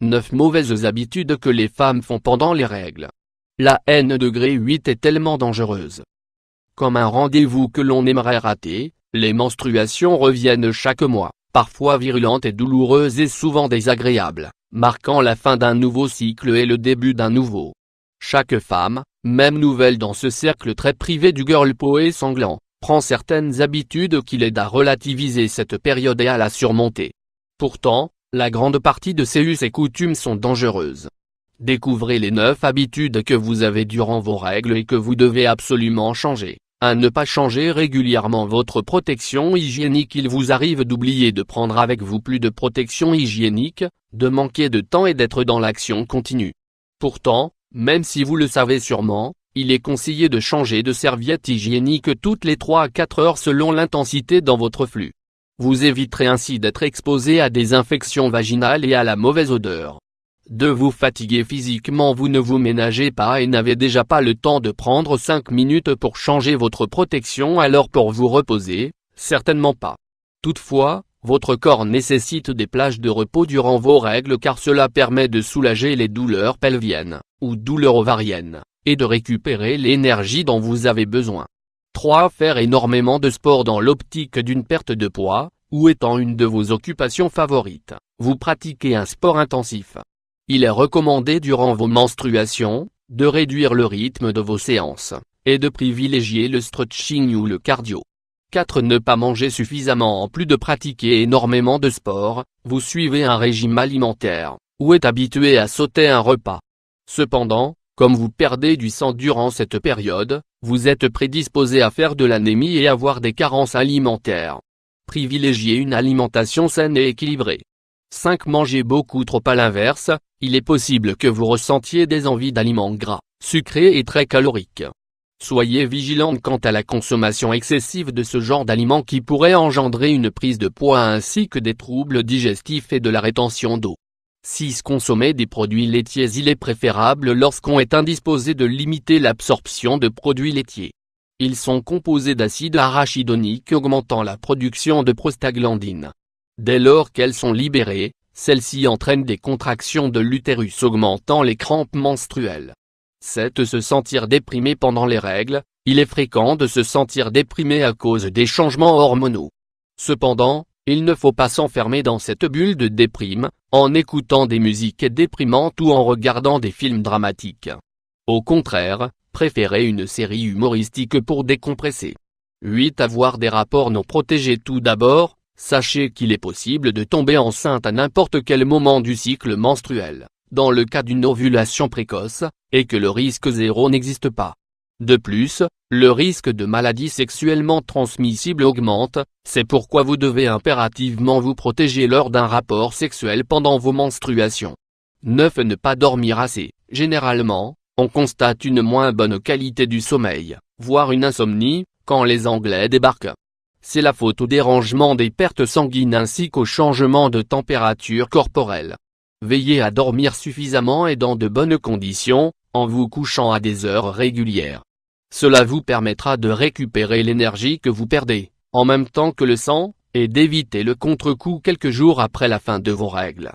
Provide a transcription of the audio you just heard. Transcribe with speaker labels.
Speaker 1: 9 mauvaises habitudes que les femmes font pendant les règles. La haine degré 8 est tellement dangereuse. Comme un rendez-vous que l'on aimerait rater, les menstruations reviennent chaque mois, parfois virulentes et douloureuses et souvent désagréables, marquant la fin d'un nouveau cycle et le début d'un nouveau. Chaque femme, même nouvelle dans ce cercle très privé du girl power sanglant, prend certaines habitudes qui l'aident à relativiser cette période et à la surmonter. Pourtant, la grande partie de ces us et coutumes sont dangereuses. Découvrez les 9 habitudes que vous avez durant vos règles et que vous devez absolument changer. 1. Ne pas changer régulièrement votre protection hygiénique. Il vous arrive d'oublier de prendre avec vous plus de protection hygiénique, de manquer de temps et d'être dans l'action continue. Pourtant, même si vous le savez sûrement, il est conseillé de changer de serviette hygiénique toutes les 3 à 4 heures selon l'intensité dans votre flux. Vous éviterez ainsi d'être exposé à des infections vaginales et à la mauvaise odeur. De vous fatiguer physiquement. Vous ne vous ménagez pas et n'avez déjà pas le temps de prendre 5 minutes pour changer votre protection, alors pour vous reposer, certainement pas. Toutefois, votre corps nécessite des plages de repos durant vos règles car cela permet de soulager les douleurs pelviennes, ou douleurs ovariennes, et de récupérer l'énergie dont vous avez besoin. 3. Faire énormément de sport. Dans l'optique d'une perte de poids, ou étant une de vos occupations favorites, vous pratiquez un sport intensif. Il est recommandé durant vos menstruations, de réduire le rythme de vos séances, et de privilégier le stretching ou le cardio. 4. Ne pas manger suffisamment. En plus de pratiquer énormément de sport, vous suivez un régime alimentaire, ou êtes habitué à sauter un repas. Cependant, comme vous perdez du sang durant cette période, vous êtes prédisposé à faire de l'anémie et avoir des carences alimentaires. Privilégiez une alimentation saine et équilibrée. 5. Manger beaucoup trop. À l'inverse, il est possible que vous ressentiez des envies d'aliments gras, sucrés et très caloriques. Soyez vigilante quant à la consommation excessive de ce genre d'aliments qui pourrait engendrer une prise de poids ainsi que des troubles digestifs et de la rétention d'eau. 6. Consommer des produits laitiers. Il est préférable lorsqu'on est indisposé de limiter l'absorption de produits laitiers. Ils sont composés d'acide arachidonique augmentant la production de prostaglandines. Dès lors qu'elles sont libérées, celles-ci entraînent des contractions de l'utérus augmentant les crampes menstruelles. 7. Se sentir déprimé pendant les règles. Il est fréquent de se sentir déprimé à cause des changements hormonaux. Cependant, il ne faut pas s'enfermer dans cette bulle de déprime, en écoutant des musiques déprimantes ou en regardant des films dramatiques. Au contraire, préférez une série humoristique pour décompresser. 8. Avoir des rapports non protégés. Tout d'abord, sachez qu'il est possible de tomber enceinte à n'importe quel moment du cycle menstruel, dans le cas d'une ovulation précoce, et que le risque zéro n'existe pas. De plus, le risque de maladies sexuellement transmissibles augmente, c'est pourquoi vous devez impérativement vous protéger lors d'un rapport sexuel pendant vos menstruations. 9. Ne pas dormir assez. Généralement, on constate une moins bonne qualité du sommeil, voire une insomnie, quand les Anglais débarquent. C'est la faute au dérangement des pertes sanguines ainsi qu'au changement de température corporelle. Veillez à dormir suffisamment et dans de bonnes conditions, en vous couchant à des heures régulières. Cela vous permettra de récupérer l'énergie que vous perdez, en même temps que le sang, et d'éviter le contre-coup quelques jours après la fin de vos règles.